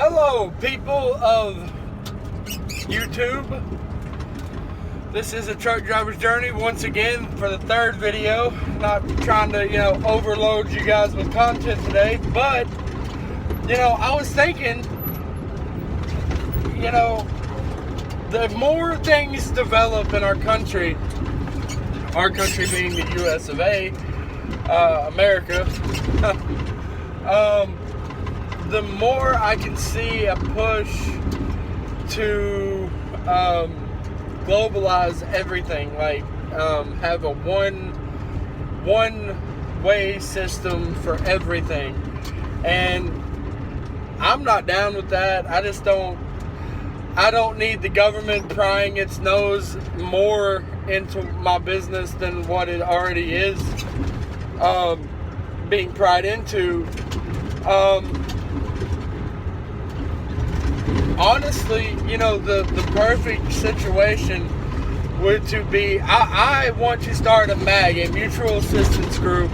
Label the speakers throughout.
Speaker 1: Hello, people of YouTube. This is a truck driver's journey once again for the third video. Not trying to, overload you guys with content today, but, I was thinking, the more things develop in our country being the US of A, America, the more I can see a push to globalize everything, like have a one-way system for everything. And I'm not down with that. I don't need the government prying its nose more into my business than what it already is being pried into. Honestly, the perfect situation would to be, I want to start a MAG, a mutual assistance group,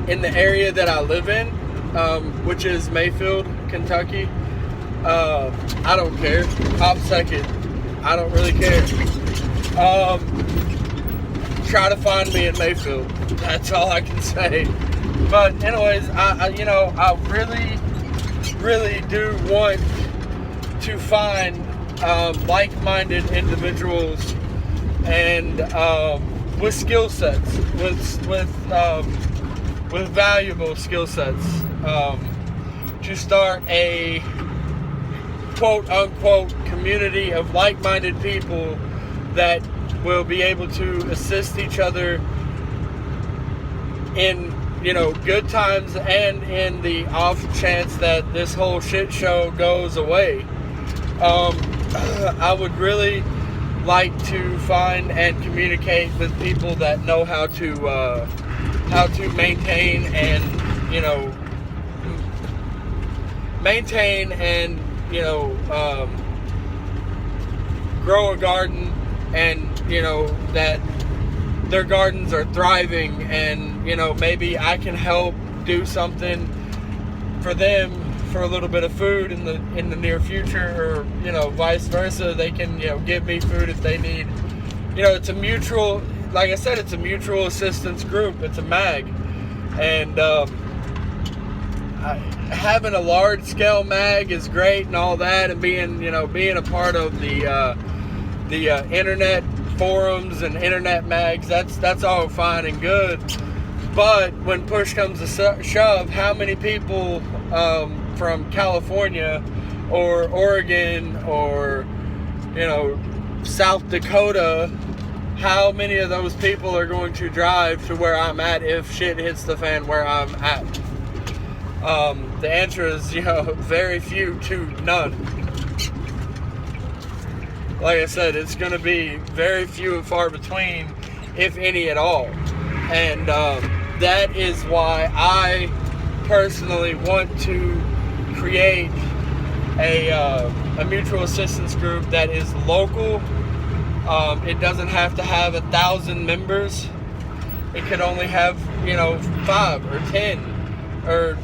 Speaker 1: in the area that I live in, which is Mayfield, Kentucky. I don't care. Hop second. I don't really care. Try to find me in Mayfield. That's all I can say. But anyways, I really do want to find like-minded individuals and with skill sets, with valuable skill sets, to start a quote-unquote community of like-minded people that will be able to assist each other in good times and in the off chance that this whole shit show goes away. I would really like to find and communicate with people that know how to maintain and grow a garden, and that their gardens are thriving, and maybe I can help do something for them for a little bit of food in the near future, or vice versa. They can give me food if they need. It's a mutual, like I said, it's a mutual assistance group. It's a MAG, and having a large scale MAG is great and all that, and being a part of the internet forums and internet mags, that's all fine and good. But when push comes to shove, how many people from California or Oregon or South Dakota, how many of those people are going to drive to where I'm at if shit hits the fan where I'm at? The answer is very few to none. Like I said, it's going to be very few and far between, if any at all. And that is why I personally want to create a mutual assistance group that is local. It doesn't have to have 1,000 members. It could only have 5 or 10 or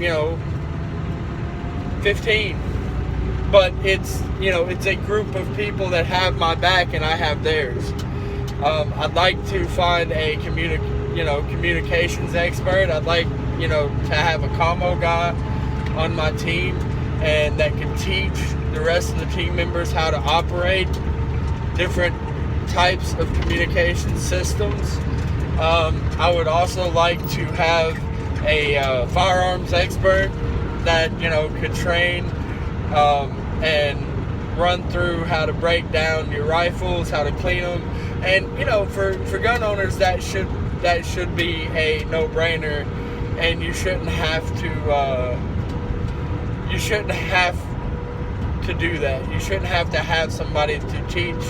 Speaker 1: 15. But it's a group of people that have my back and I have theirs. I'd like to find a communications expert. I'd like to have a commo guy on my team, and that can teach the rest of the team members how to operate different types of communication systems. I would also like to have a firearms expert that could train and run through how to break down your rifles, how to clean them, and for gun owners that should be a no-brainer, and you shouldn't have to do that. You shouldn't have to have somebody to teach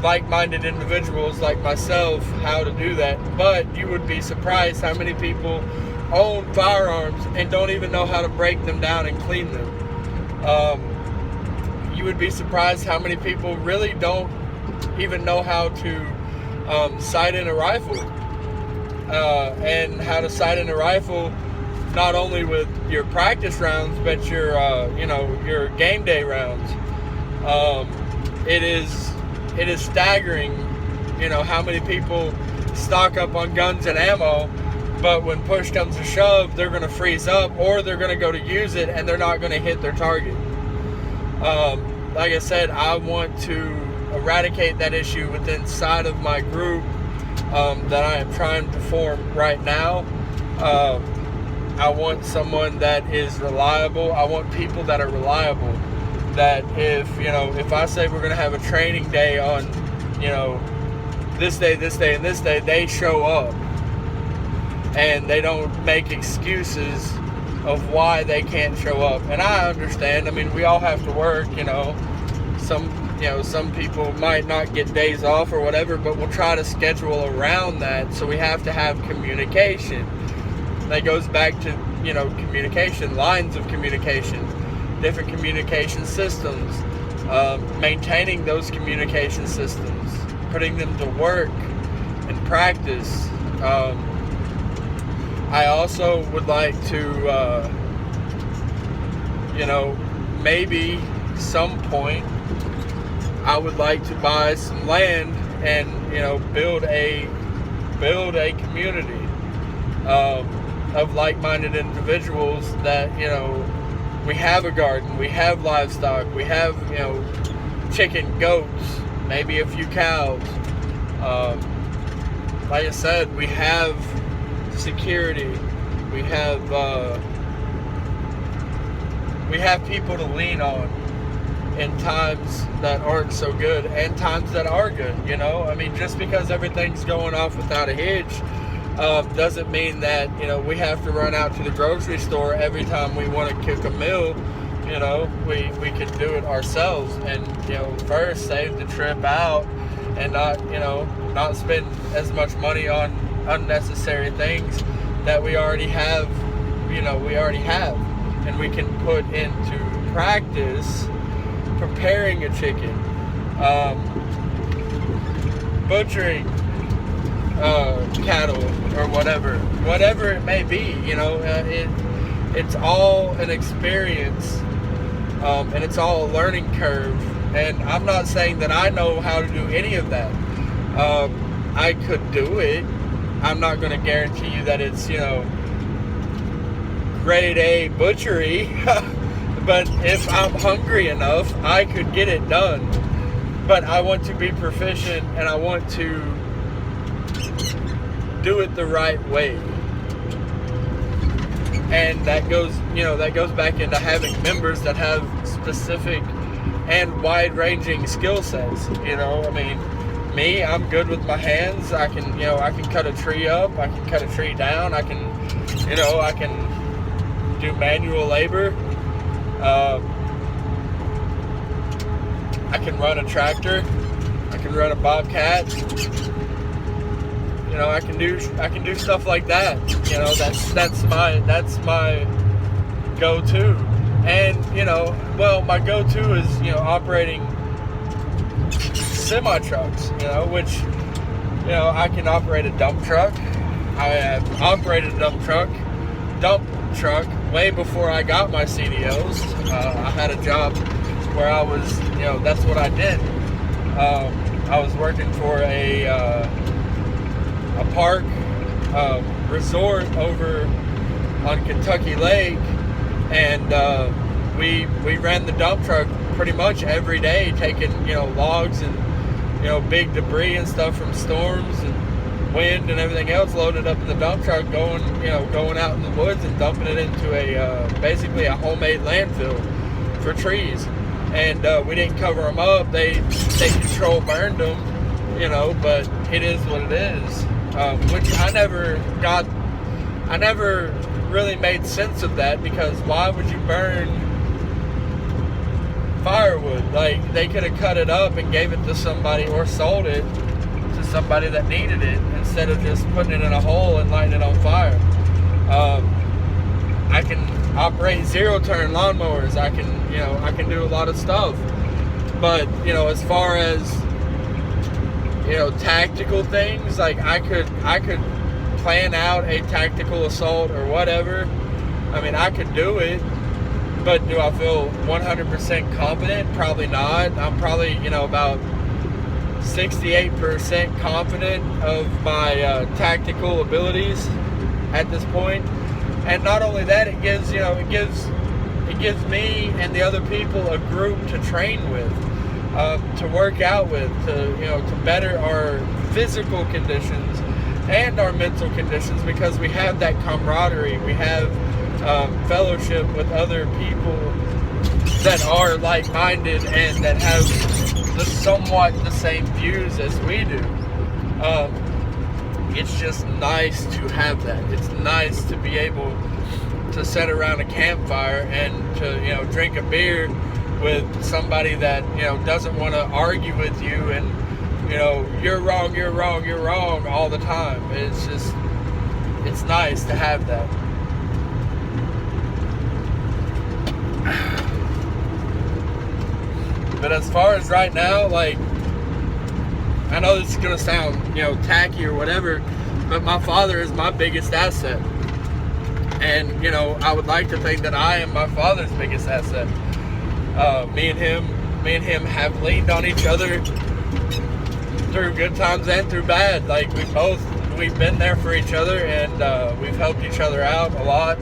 Speaker 1: like-minded individuals like myself how to do that. But you would be surprised how many people own firearms and don't even know how to break them down and clean them. You would be surprised how many people really don't even know how to sight in a rifle, and how to sight in a rifle not only with your practice rounds, but your your game day rounds. It is staggering, how many people stock up on guns and ammo, but when push comes to shove, they're going to freeze up, or they're going to go to use it and they're not going to hit their target. Like I said, I want to eradicate that issue within inside of my group that I am trying to form right now. I want someone that is reliable. I want people that are reliable. That if I say we're going to have a training day on, this day, and this day, they show up. And they don't make excuses of why they can't show up. And I understand. I mean, we all have to work, Some people might not get days off or whatever, but we'll try to schedule around that. So we have to have communication. That goes back to, communication, lines of communication, different communication systems, maintaining those communication systems, putting them to work and practice. I also would like to, maybe some point, I would like to buy some land and, build a community of like-minded individuals that, we have a garden, we have livestock, we have, chicken, goats, maybe a few cows. Like I said, we have security, we have people to lean on in times that aren't so good and times that are good. I mean, just because everything's going off without a hitch doesn't mean that we have to run out to the grocery store every time we want to cook a meal. We can do it ourselves, and first save the trip out and not spend as much money on unnecessary things that we already have, and we can put into practice preparing a chicken, butchering cattle, or whatever it may be. It's all an experience, and it's all a learning curve. And I'm not saying that I know how to do any of that. I could do it. I'm not going to guarantee you that it's, grade A butchery, but if I'm hungry enough, I could get it done. But I want to be proficient, and I want to do it the right way. And that goes back into having members that have specific and wide-ranging skill sets. I mean, me, I'm good with my hands. I can cut a tree up. I can cut a tree down. I can do manual labor. I can run a tractor. I can run a bobcat. I can do stuff like that. That's my go-to. And my go-to is operating semi-trucks, which I can operate a dump truck. I have operated a dump truck way before I got my CDLs. I had a job where I was, that's what I did. I was working for a park resort over on Kentucky Lake, and we ran the dump truck pretty much every day, taking logs and big debris and stuff from storms and wind and everything else, loaded up in the dump truck, going out in the woods and dumping it into basically a homemade landfill for trees. And we didn't cover them up. They control burned them, but it is what it is. Which I never really made sense of that, because why would you burn firewood? Like, they could have cut it up and gave it to somebody, or sold it to somebody that needed it, instead of just putting it in a hole and lighting it on fire. I can operate zero-turn lawnmowers. I can do a lot of stuff. But as far as tactical things, like I could plan out a tactical assault or whatever, I mean, I could do it, but do I feel 100% confident? Probably not. I'm probably, about 68% confident of my tactical abilities at this point. And not only that, it gives me and the other people a group to train with, to work out with, to better our physical conditions and our mental conditions, because we have that camaraderie, we have fellowship with other people that are like-minded and that have somewhat the same views as we do. It's just nice to have that. It's nice to be able to sit around a campfire and to drink a beer with somebody that doesn't want to argue with you and you're wrong all the time. It's nice to have that. But as far as right now, like, I know this is gonna sound tacky or whatever, but my father is my biggest asset. And I would like to think that I am my father's biggest asset. Me and him have leaned on each other through good times and through bad. Like, we've been there for each other, and we've helped each other out a lot,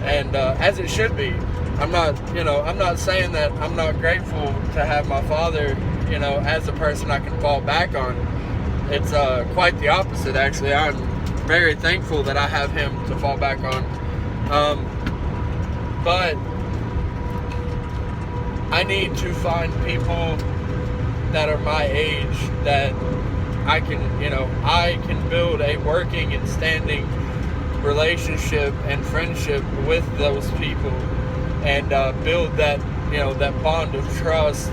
Speaker 1: and as it should be. I'm not saying that I'm not grateful to have my father as a person I can fall back on. It's quite the opposite, actually. I'm very thankful that I have him to fall back on. But I need to find people that are my age that I can build a working and standing relationship and friendship with those people, and build that that bond of trust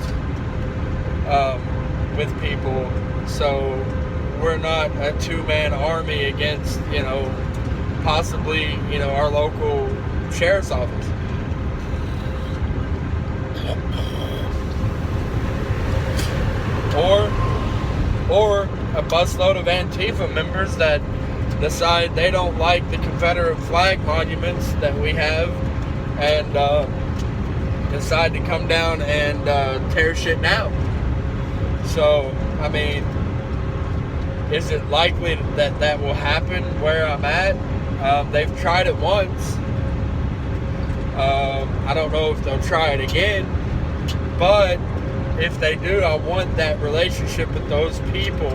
Speaker 1: with people, so we're not a two-man army against possibly our local sheriff's office. Or a busload of Antifa members that decide they don't like the Confederate flag monuments that we have, and decide to come down and tear shit down. So, I mean, is it likely that that will happen where I'm at? They've tried it once. I don't know if they'll try it again, but if they do, I want that relationship with those people,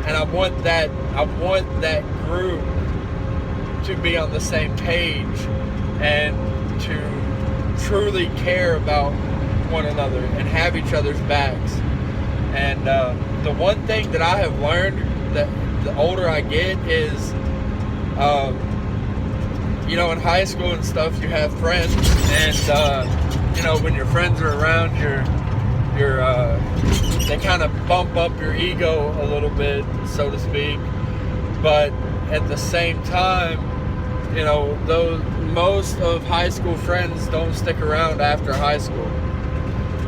Speaker 1: and I want that group to be on the same page and to truly care about one another and have each other's backs. And the one thing that I have learned that the older I get is, in high school and stuff, you have friends, and when your friends are around, they kind of bump up your ego a little bit, so to speak. But at the same time, most of high school friends don't stick around after high school.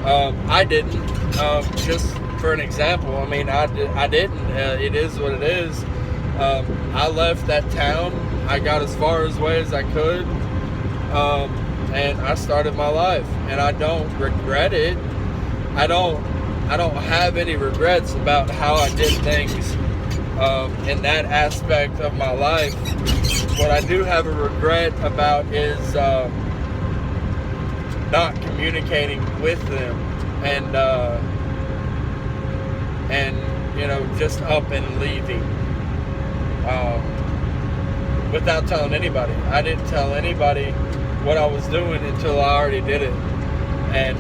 Speaker 1: I didn't. Just for an example, I mean, I didn't. It is what it is. I left that town. I got as far away as I could, and I started my life, and I don't regret it. I don't have any regrets about how I did things in that aspect of my life. What I do have a regret about is not communicating with them, and just up and leaving without telling anybody. I didn't tell anybody what I was doing until I already did it, and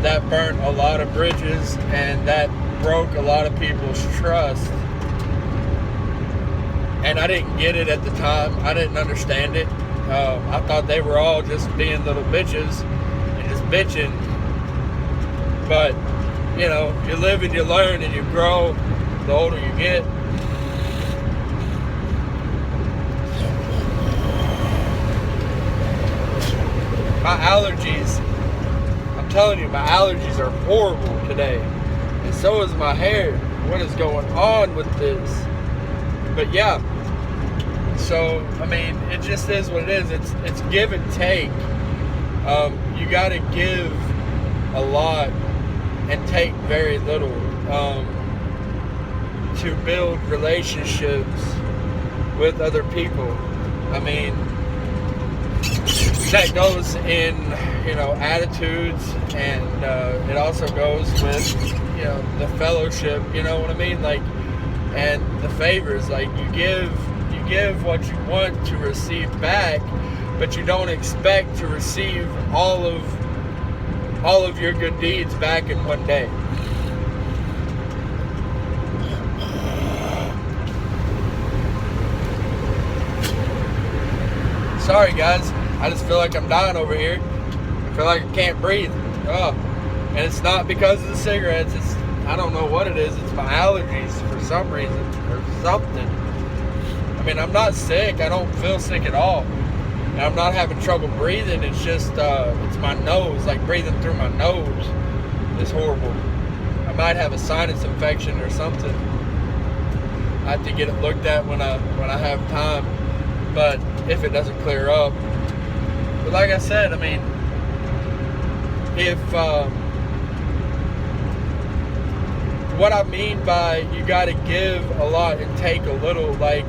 Speaker 1: that burnt a lot of bridges, and that broke a lot of people's trust. And I didn't get it at the time. I didn't understand it. I thought they were all just being little bitches and just bitching. But, you live and you learn and you grow the older you get. My allergies, I'm telling you, my allergies are horrible today. And so is my hair. What is going on with this? But yeah. So, I mean, it just is what it is. It's give and take. You got to give a lot and take very little to build relationships with other people. I mean, that goes in, attitudes, and it also goes with, the fellowship, you know what I mean? Like, and the favors, like you give what you want to receive back, but you don't expect to receive all of your good deeds back in one day. Sorry guys, I just feel like I'm dying over here. I feel like I can't breathe. Oh. And it's not because of the cigarettes, I don't know what it is, it's my allergies for some reason, or something. I mean, I'm not sick, I don't feel sick at all. And I'm not having trouble breathing, it's just, it's my nose, like breathing through my nose is horrible. I might have a sinus infection or something. I have to get it looked at when I have time, but if it doesn't clear up. But like I said, I mean, if, what I mean by you got to give a lot and take a little, like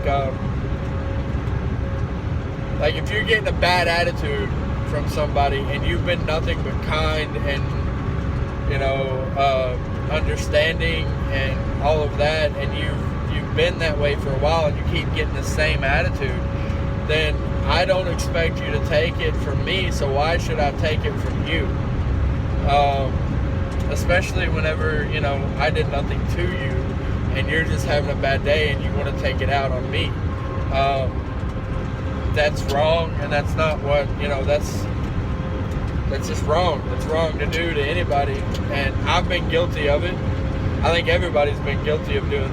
Speaker 1: if you're getting a bad attitude from somebody and you've been nothing but kind and understanding and all of that, and you've been that way for a while and you keep getting the same attitude, then I don't expect you to take it from me, so why should I take it from you? Especially whenever, I did nothing to you and you're just having a bad day and you want to take it out on me. That's wrong, and that's not what, that's just wrong. It's wrong to do to anybody, and I've been guilty of it. I think everybody's been guilty of doing